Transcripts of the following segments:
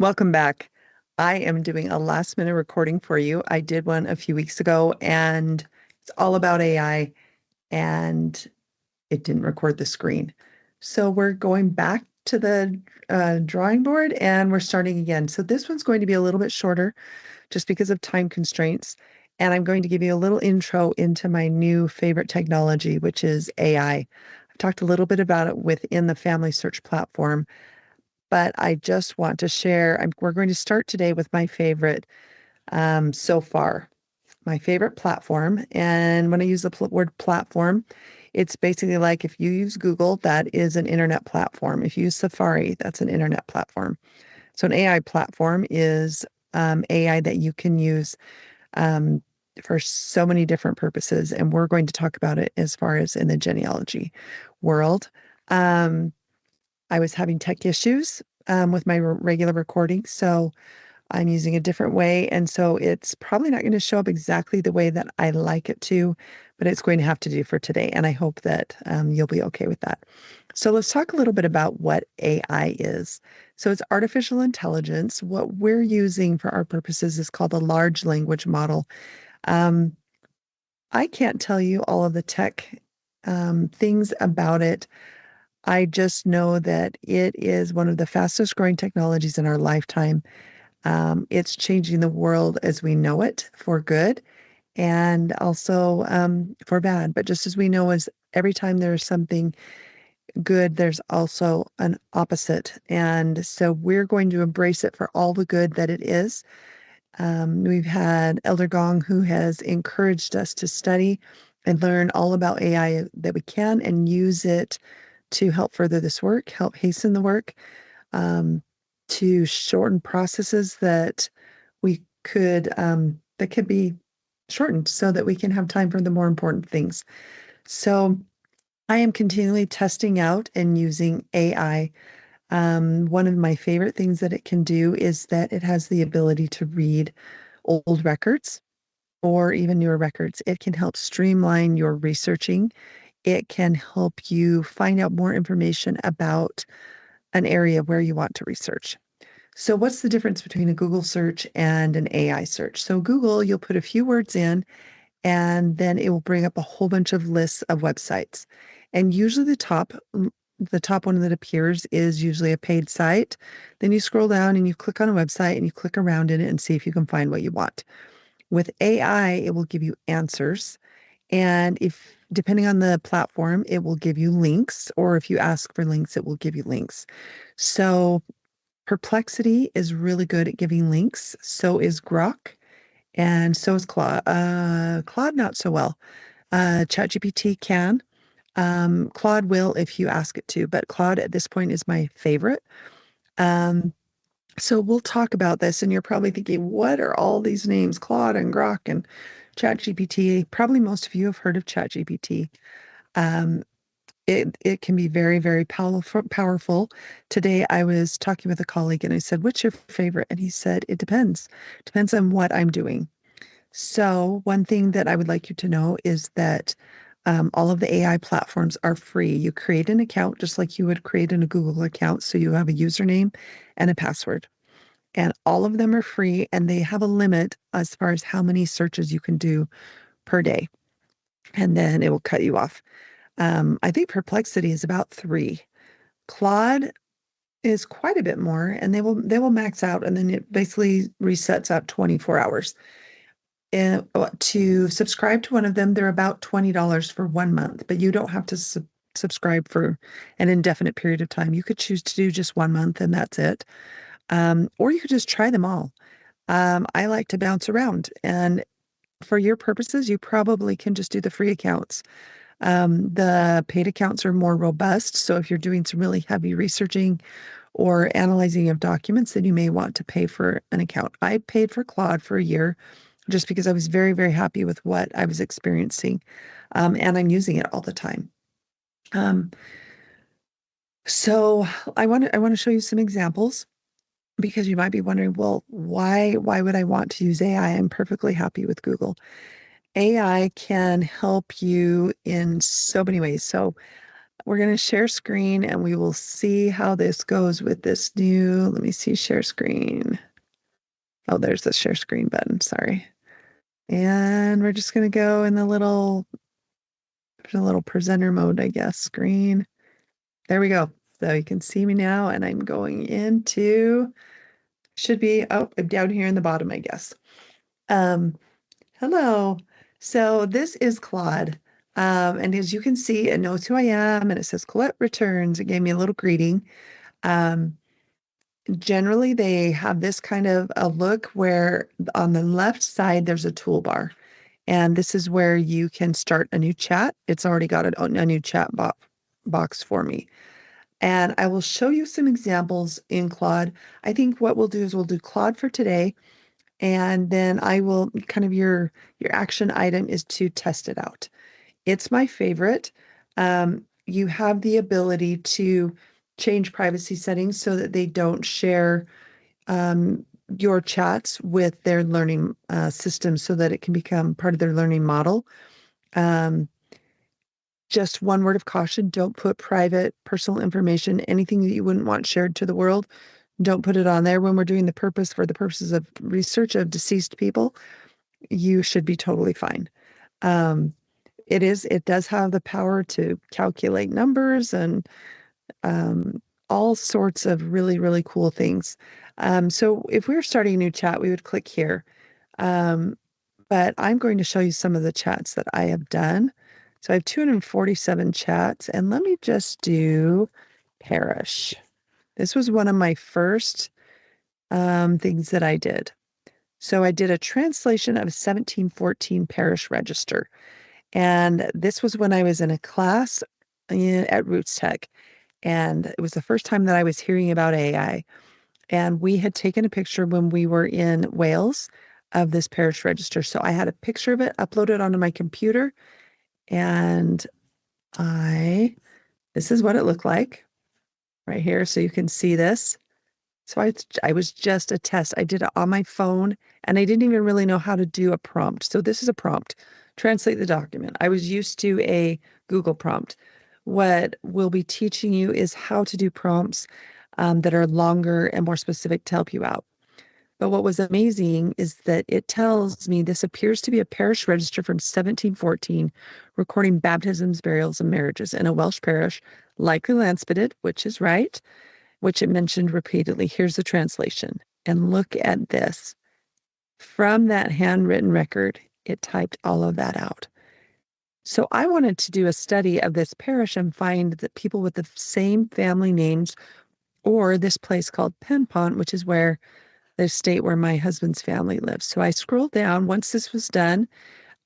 Welcome back. I am doing a last minute recording for you. I did one a few weeks ago and it's all about AI and it didn't record the screen. So we're going back to the drawing board and we're starting again. So this one's going to be a little bit shorter just because of time constraints. And I'm going to give you a little intro into my new favorite technology, which is AI. I've talked a little bit about it within the Family Search platform, but I just want to share. We're going to start today with my favorite so far, my favorite platform. And when I use the word platform, it's basically like if you use Google, that is an internet platform. If you use Safari, that's an internet platform. So an AI platform is AI that you can use um, for so many different purposes. And we're going to talk about it as far as in the genealogy world. Um, I was having tech issues with my regular recording, so I'm using a different way. And so it's probably not going to show up exactly the way that I like it to, but it's going to have to do for today. And I hope that you'll be okay with that. So let's talk a little bit about what AI is. So it's artificial intelligence. What we're using for our purposes is called a large language model. Um, I can't tell you all of the tech things about it. I just know that it is one of the fastest growing technologies in our lifetime. It's changing the world as we know it for good and also for bad. But just as we know, as every time there's something good, there's also an opposite. And so we're going to embrace it for all the good that it is. We've had Elder Gong who has encouraged us to study and learn all about AI that we can and use it to help further this work, help hasten the work, um, to shorten processes that could be shortened so that we can have time for the more important things. So I am continually testing out and using AI. One of my favorite things that it can do is that it has the ability to read old records or even newer records. It can help streamline your researching. It can help you find out more information about an area where you want to research. So, what's the difference between a Google search and an AI search? So, Google, you'll put a few words in, and then it will bring up a whole bunch of lists of websites. And usually, the top one that appears is usually a paid site. Then you scroll down and you click on a website and you click around in it and see if you can find what you want. With AI, it will give you answers. And if, depending on the platform, it will give you links, or if you ask for links, it will give you links. So, Perplexity is really good at giving links. So is Grok, and so is Claude. Claude, not so well. ChatGPT can. Claude will if you ask it to, but Claude at this point is my favorite. Um, so we'll talk about this, and you're probably thinking, what are all these names? Claude and Grok and ChatGPT. Probably most of you have heard of ChatGPT. Um, it can be very, very powerful. Today I was talking with a colleague and I said, "What's your favorite?" And he said, "It depends. Depends on what I'm doing." So one thing that I would like you to know is that all of the AI platforms are free. You create an account just like you would create in a Google account. So you have a username and a password. And all of them are free and they have a limit as far as how many searches you can do per day. And then it will cut you off. I think Perplexity is about 3. Claude is quite a bit more, and they will max out, and then it basically resets out 24 hours. And to subscribe to one of them, they're about $20 for 1 month, but you don't have to subscribe for an indefinite period of time. You could choose to do just 1 month, and that's it. Or you could just try them all. I like to bounce around, and for your purposes, you probably can just do the free accounts. The paid accounts are more robust. So if you're doing some really heavy researching or analyzing of documents, then you may want to pay for an account. I paid for Claude for a year just because I was very, very happy with what I was experiencing. And I'm using it all the time. Um, so I want to show you some examples because you might be wondering, well, why would I want to use AI? I'm perfectly happy with Google. AI can help you in so many ways. So we're going to share screen and we will see how this goes with this new, let me see, share screen. Oh, there's the share screen button, sorry. And we're just going to go in the little presenter mode, I guess, screen. There we go. So you can see me now and I'm going into, should be, oh, I'm down here in the bottom, I guess. Hello. So this is Claude. And as you can see, it knows who I am and it says Colette returns. It gave me a little greeting. Um, Generally, they have this kind of a look where on the left side, there's a toolbar. And this is where you can start a new chat. It's already got a new chat box for me. And I will show you some examples in Claude. I think what we'll do is we'll do Claude for today. And then I will kind of your action item is to test it out. It's my favorite. You have the ability to change privacy settings so that they don't share your chats with their learning system so that it can become part of their learning model. Um, just one word of caution, don't put private personal information, anything that you wouldn't want shared to the world. Don't put it on there. When we're doing the purposes of research of deceased people, you should be totally fine. Um, it does have the power to calculate numbers and all sorts of really, really cool things. So if we were starting a new chat, we would click here. But I'm going to show you some of the chats that I have done. So I have 247 chats, and let me just do parish. This was one of my first things that I did. So I did a translation of 1714 parish register. And this was when I was in a class at Roots Tech. And it was the first time that I was hearing about AI. And we had taken a picture when we were in Wales of this parish register. So I had a picture of it uploaded onto my computer. And this is what it looked like right here. So you can see this. So I was just a test. I did it on my phone and I didn't even really know how to do a prompt. So this is a prompt. Translate the document. I was used to a Google prompt. What we'll be teaching you is how to do prompts that are longer and more specific to help you out. But what was amazing is that it tells me this appears to be a parish register from 1714, recording baptisms, burials, and marriages in a Welsh parish, likely Llanspytted, which is right, which it mentioned repeatedly. Here's the translation. And look at this. From that handwritten record, it typed all of that out. So I wanted to do a study of this parish and find that people with the same family names or this place called Penpont, which is where the state where my husband's family lives. So I scrolled down. Once this was done,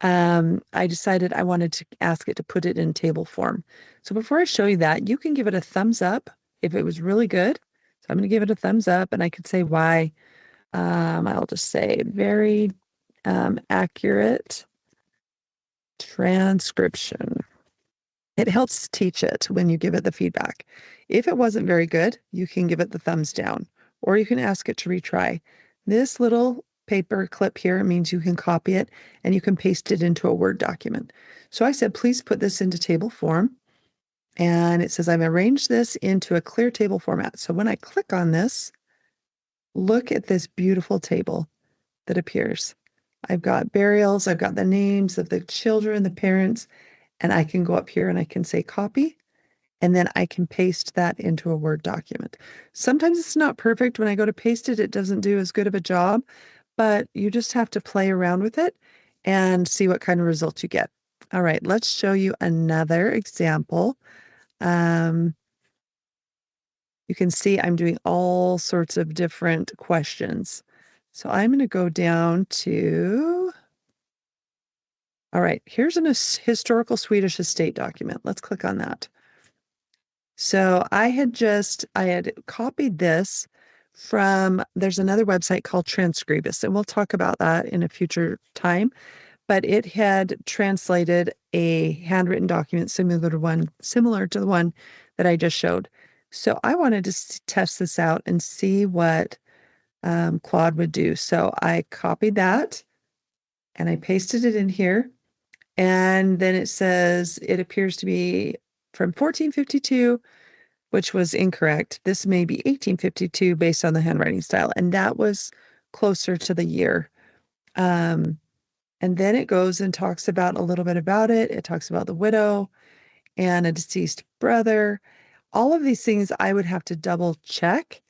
I decided I wanted to ask it to put it in table form. So before I show you that, you can give it a thumbs up if it was really good. So I'm going to give it a thumbs up and I could say why. I'll just say very accurate transcription. It helps teach it when you give it the feedback. If it wasn't very good, you can give it the thumbs down or you can ask it to retry. This little paper clip here means you can copy it and you can paste it into a Word document. So I said, please put this into table form. And it says, I've arranged this into a clear table format. So when I click on this, look at this beautiful table that appears. I've got burials, I've got the names of the children, the parents, and I can go up here and I can say copy, and then I can paste that into a Word document. Sometimes it's not perfect. When I go to paste it, it doesn't do as good of a job, but you just have to play around with it and see what kind of results you get. All right, let's show you another example. You can see I'm doing all sorts of different questions. So I'm going to go down to, all right, here's an historical Swedish estate document. Let's click on that. So I had copied this from, there's another website called Transcribus, and we'll talk about that in a future time, but it had translated a handwritten document similar to the one that I just showed. So I wanted to test this out and see what Claude would do. So I copied that and I pasted it in here. And then it says it appears to be from 1452, which was incorrect. This may be 1852 based on the handwriting style, and that was closer to the year. And then it goes and talks about a little bit about it. It talks about the widow and a deceased brother. All of these things I would have to double check.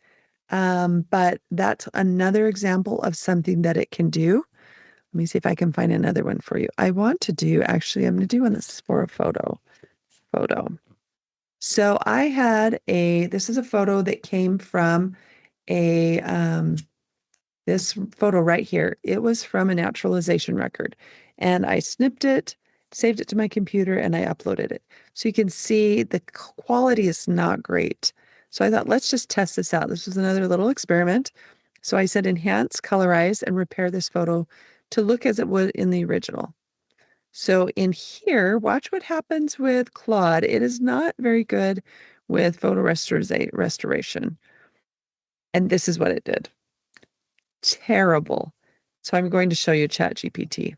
But that's another example of something that it can do. Let me see if I can find another one for you. I want to do, actually, I'm going to do one that's for a photo. So I had this is a photo that came from this photo right here. It was from a naturalization record, and I snipped it, saved it to my computer, and I uploaded it. So you can see the quality is not great. So I thought, let's just test this out. This was another little experiment. So I said, enhance, colorize, and repair this photo to look as it would in the original. So in here, watch what happens with Claude. It is not very good with photo restoration. And this is what it did. Terrible. So I'm going to show you ChatGPT.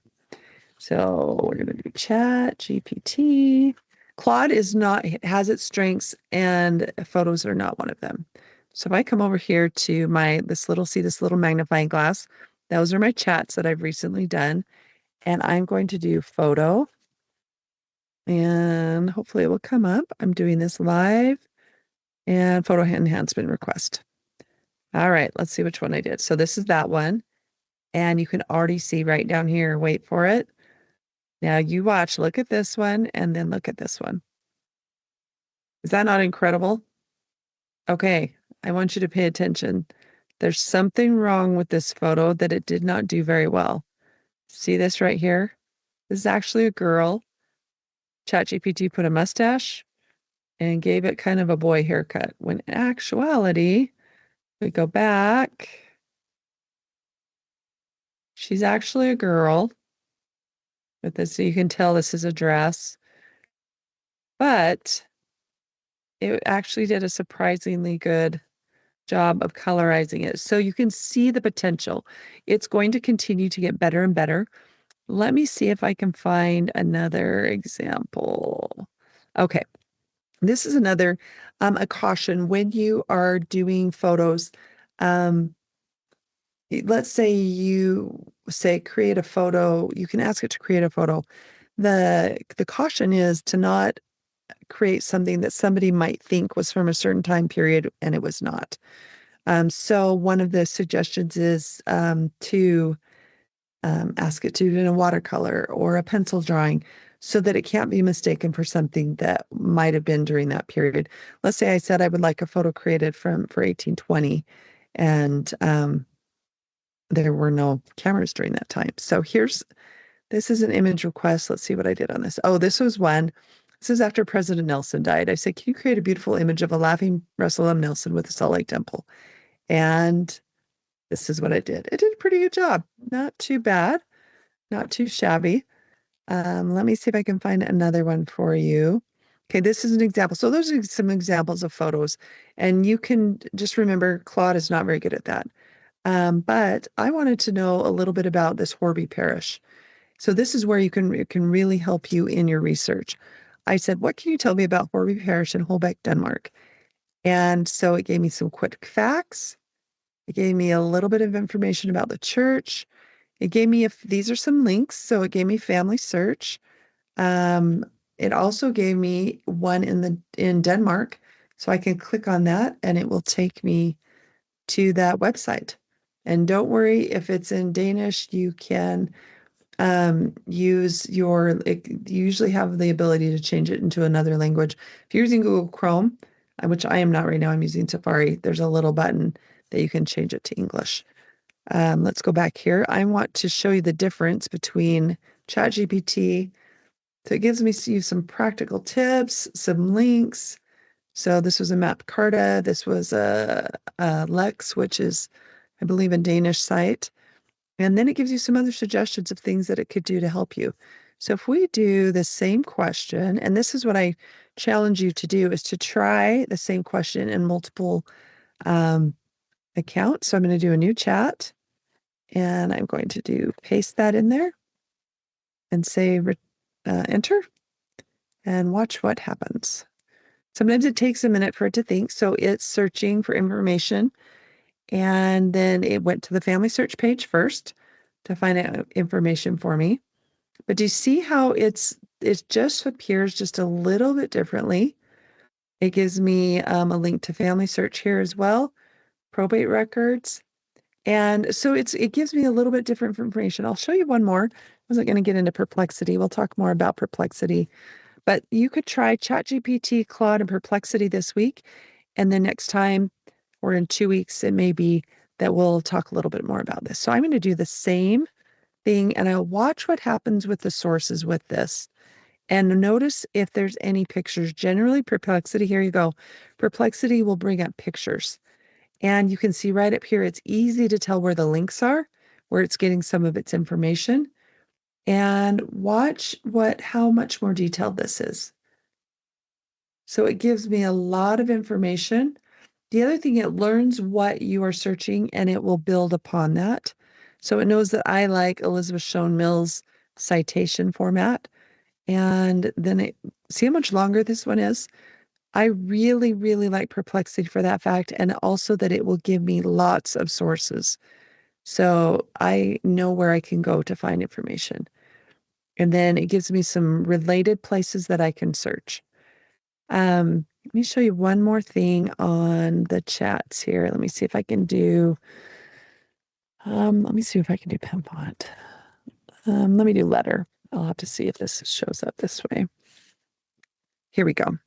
So we're going to do ChatGPT. Claude it has its strengths, and photos are not one of them. So if I come over here to this little magnifying glass, those are my chats that I've recently done. And I'm going to do photo, and hopefully it will come up. I'm doing this live, and photo enhancement request. All right, let's see which one I did. So this is that one. And you can already see right down here, wait for it. Now you watch, look at this one, and then look at this one. Is that not incredible? Okay, I want you to pay attention. There's something wrong with this photo that it did not do very well. See this right here? This is actually a girl. ChatGPT put a mustache and gave it kind of a boy haircut, when in actuality, we go back. She's actually a girl with this. So you can tell this is a dress, but it actually did a surprisingly good job of colorizing it. So you can see the potential. It's going to continue to get better and better. Let me see if I can find another example. Okay, this is another a caution when you are doing photos. Let's say you create a photo. You can ask it to create a photo. The caution is to not create something that somebody might think was from a certain time period and it was not. So one of the suggestions is to ask it to do in a watercolor or a pencil drawing so that it can't be mistaken for something that might have been during that period. Let's say I said I would like a photo created for 1820, and there were no cameras during that time. So this is an image request. Let's see what I did on this. Oh, this was one. This is after President Nelson died. I said, can you create a beautiful image of a laughing Russell M. Nelson with a Salt Lake Temple? And this is what I did. It did a pretty good job. Not too bad. Not too shabby. Let me see if I can find another one for you. Okay, this is an example. So those are some examples of photos. And you can just remember, Claude is not very good at that. But I wanted to know a little bit about this Horby Parish. So this is where it can really help you in your research. I said, what can you tell me about Horby Parish in Holbæk, Denmark? And so it gave me some quick facts. It gave me a little bit of information about the church. It gave me these are some links. So it gave me family search. It also gave me one in Denmark. So I can click on that and it will take me to that website. And don't worry if it's in Danish, you can you usually have the ability to change it into another language. If you're using Google Chrome, which I am not right now, I'm using Safari, there's a little button that you can change it to English. Let's go back here. I want to show you the difference between ChatGPT. So it gives me some practical tips, some links. So this was a Map Carta. This was a Lex, which is, I believe, a Danish site. And then it gives you some other suggestions of things that it could do to help you. So if we do the same question, and this is what I challenge you to do, is to try the same question in multiple accounts. So I'm going to do a new chat, and I'm going to paste that in there and say enter, and watch what happens. Sometimes it takes a minute for it to think. So it's searching for information. And then it went to the family search page first to find out information for me. But do you see how it just appears just a little bit differently? It gives me a link to family search here as well, probate records. And so it gives me a little bit different information. I'll show you one more. I wasn't going to get into perplexity. We'll talk more about perplexity. But you could try ChatGPT, Claude, and Perplexity this week. And then next time, or in 2 weeks, it may be that we'll talk a little bit more about this. So I'm going to do the same thing and I'll watch what happens with the sources with this. And notice if there's any pictures. Generally, Perplexity, here you go. Perplexity will bring up pictures. And you can see right up here, it's easy to tell where the links are, where it's getting some of its information. And watch how much more detailed this is. So it gives me a lot of information. The other thing, it learns what you are searching and it will build upon that. So it knows that I like Elizabeth Shown Mills citation format. And then see how much longer this one is? I really, really like Perplexity for that fact, and also that it will give me lots of sources. So I know where I can go to find information. And then it gives me some related places that I can search. Let me show you one more thing on the chats here. Let me see if I can do, let me see if I can do pen font. Let me do letter. I'll have to see if this shows up this way. Here we go.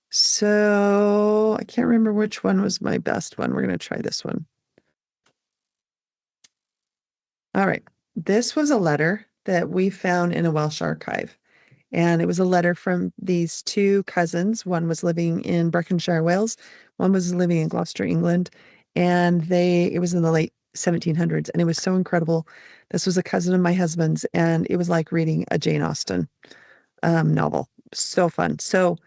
So I can't remember which one was my best one. We're going to try this one. All right. This was a letter that we found in a Welsh archive. And it was a letter from these two cousins. One was living in Berkshire, Wales. One was living in Gloucester, England. And it was in the late 1700s. And it was so incredible. This was a cousin of my husband's. And it was like reading a Jane Austen novel. So fun. So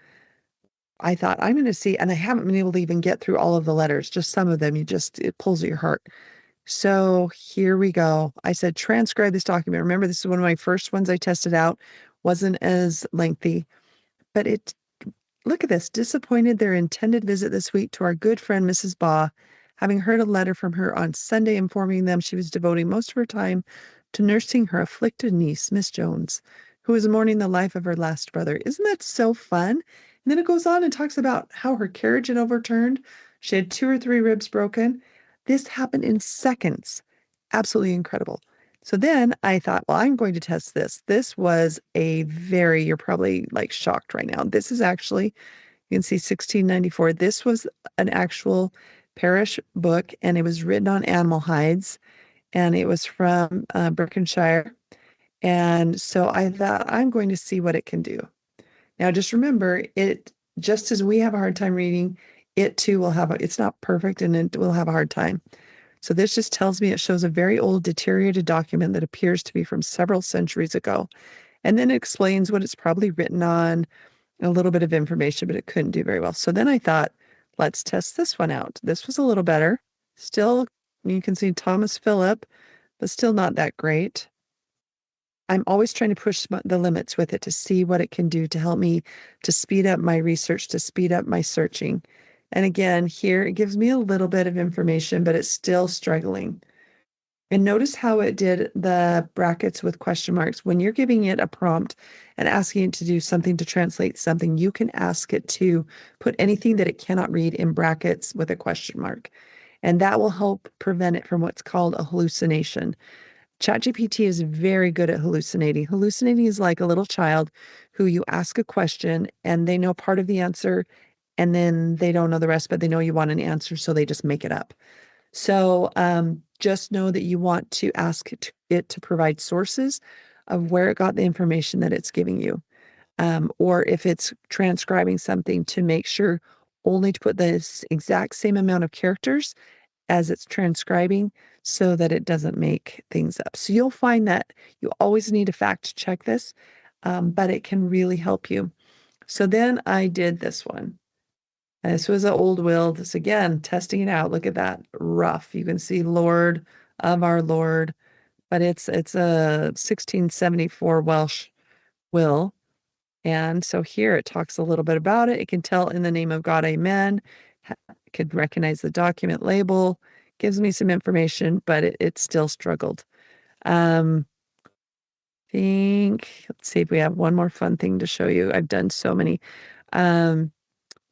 I thought, I'm going to see, and I haven't been able to even get through all of the letters, just some of them. It pulls at your heart. So here we go. I said, transcribe this document. Remember, this is one of my first ones I tested out. Wasn't as lengthy, but look at this. Disappointed their intended visit this week to our good friend, Mrs. Baugh, having heard a letter from her on Sunday informing them she was devoting most of her time to nursing her afflicted niece, Miss Jones, who was mourning the life of her last brother. Isn't that so fun? And then it goes on and talks about how her carriage had overturned. She had 2 or 3 ribs broken. This happened in seconds. Absolutely incredible. So then I thought, well, I'm going to test this. This was you're probably like shocked right now. This is actually, you can see 1694. This was an actual parish book and it was written on animal hides and it was from Berkshire. And so I thought, I'm going to see what it can do. Now, just remember, just as we have a hard time reading, it too will it's not perfect and it will have a hard time. So this just tells me it shows a very old deteriorated document that appears to be from several centuries ago. And then it explains what it's probably written on, a little bit of information, but it couldn't do very well. So then I thought, let's test this one out. This was a little better. Still, you can see Thomas Phillip, but still not that great. I'm always trying to push the limits with it to see what it can do to help me to speed up my research, to speed up my searching. And again, here it gives me a little bit of information, but it's still struggling. And notice how it did the brackets with question marks. When you're giving it a prompt and asking it to do something to translate something, you can ask it to put anything that it cannot read in brackets with a question mark. And that will help prevent it from what's called a hallucination. ChatGPT is very good at hallucinating. Hallucinating is like a little child who you ask a question and they know part of the answer and then they don't know the rest, but they know you want an answer, so they just make it up. So just know that you want to ask it to provide sources of where it got the information that it's giving you. Or if it's transcribing something, to make sure only to put the exact same amount of characters as it's transcribing so that it doesn't make things up. So you'll find that you always need to fact check this, but it can really help you. So then I did this one. And this was an old will. This again, testing it out. Look at that, rough. You can see Lord of our Lord, but it's a 1674 Welsh will. And so here it talks a little bit about it. It can tell in the name of God, amen. Could recognize the document label, gives me some information, but it still struggled. Let's see if we have one more fun thing to show you. I've done so many. Um,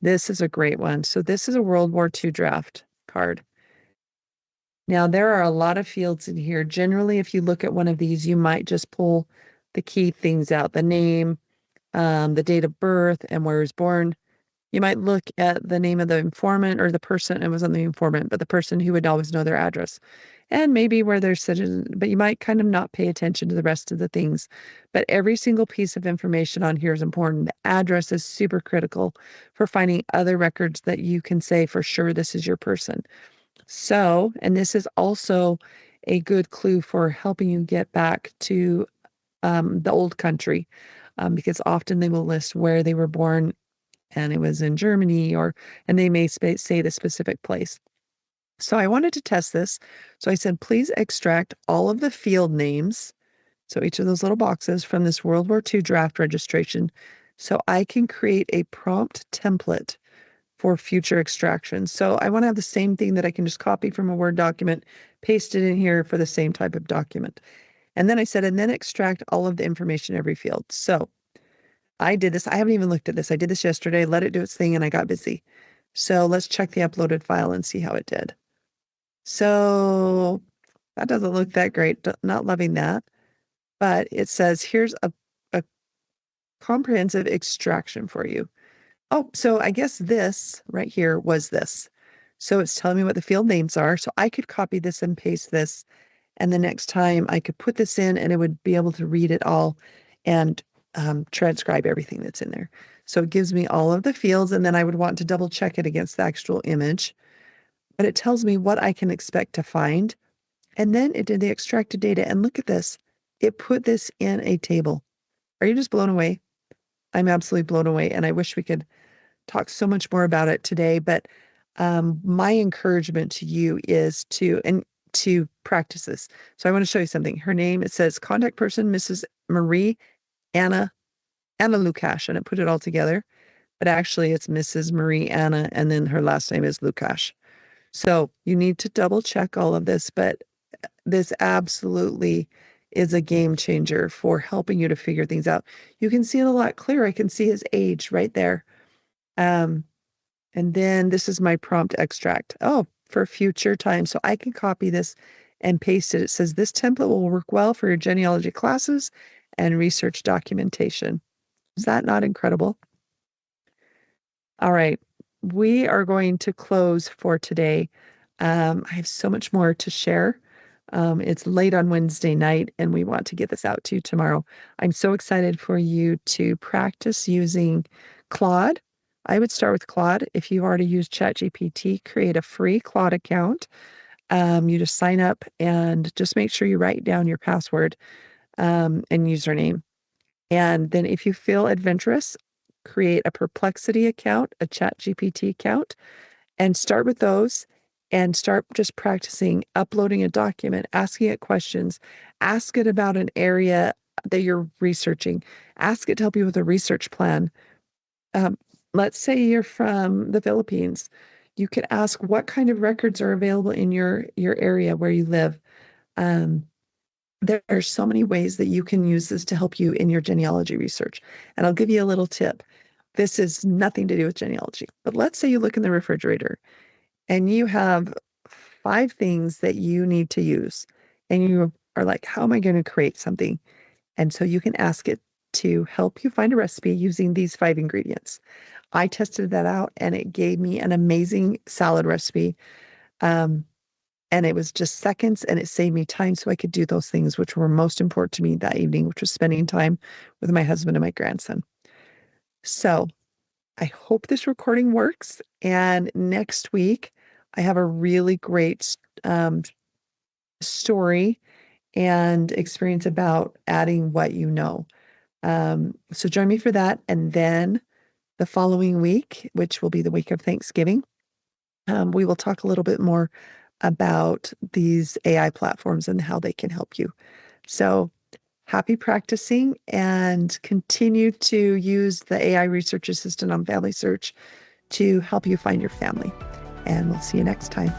this is a great one. So this is a World War II draft card. Now, there are a lot of fields in here. Generally, if you look at one of these, you might just pull the key things out, the name, the date of birth, and where he was born. You might look at the name of the informant or the person, it wasn't the informant, but the person who would always know their address and maybe where they're citizen, but you might kind of not pay attention to the rest of the things. But every single piece of information on here is important. The address is super critical for finding other records that you can say for sure this is your person. So, and this is also a good clue for helping you get back to the old country, because often they will list where they were born and it was in Germany, and they may say the specific place. So I wanted to test this. So I said, please extract all of the field names, so each of those little boxes, from this World War II draft registration so I can create a prompt template for future extractions. So I want to have the same thing that I can just copy from a Word document, paste it in here for the same type of document. And then I said, and then extract all of the information in every field. So I did this. I haven't even looked at this. I did this yesterday, let it do its thing, and I got busy. So let's check the uploaded file and see how it did. So that doesn't look that great. Not loving that. But it says, here's a comprehensive extraction for you. Oh, so I guess this right here was this. So it's telling me what the field names are. So I could copy this and paste this. And the next time I could put this in and it would be able to read it all and transcribe everything that's in there. So it gives me all of the fields, and then I would want to double check it against the actual image. But it tells me what I can expect to find. And then it did the extracted data. And look at this. It put this in a table. Are you just blown away? I'm absolutely blown away. And I wish we could talk so much more about it today. But my encouragement to you is to practice this. So I want to show you something. Her name, it says contact person, Mrs. Marie Anna Lukash, and it put it all together. But actually it's Mrs. Marie Anna, and then her last name is Lukash. So you need to double check all of this, but this absolutely is a game changer for helping you to figure things out. You can see it a lot clearer. I can see his age right there. And then this is my prompt extract. Oh, for future time. So I can copy this and paste it. It says this template will work well for your genealogy classes and research documentation. Is that not incredible? All right. We are going to close for today. I have so much more to share. It's late on Wednesday night, and we want to get this out to you tomorrow. I'm so excited for you to practice using Claude. I would start with Claude. If you've already used ChatGPT, create a free Claude account. You just sign up and just make sure you write down your password and username. And then if you feel adventurous, create a Perplexity account, a ChatGPT account, and start with those and start just practicing uploading a document, asking it questions, ask it about an area that you're researching, ask it to help you with a research plan. Um, let's say you're from the Philippines. You could ask what kind of records are available in your area where you live. Um, there are so many ways that you can use this to help you in your genealogy research. And I'll give you a little tip. This is nothing to do with genealogy, but let's say you look in the refrigerator and you have 5 things that you need to use, and you are like, how am I going to create something? And so you can ask it to help you find a recipe using these 5 ingredients. I tested that out and it gave me an amazing salad recipe. Um, and it was just seconds and it saved me time so I could do those things which were most important to me that evening, which was spending time with my husband and my grandson. So I hope this recording works. And next week, I have a really great story and experience about adding what you know. So join me for that. And then the following week, which will be the week of Thanksgiving, we will talk a little bit more about these AI platforms and how they can help you. So happy practicing and continue to use the AI research assistant on Family Search to help you find your family. And we'll see you next time.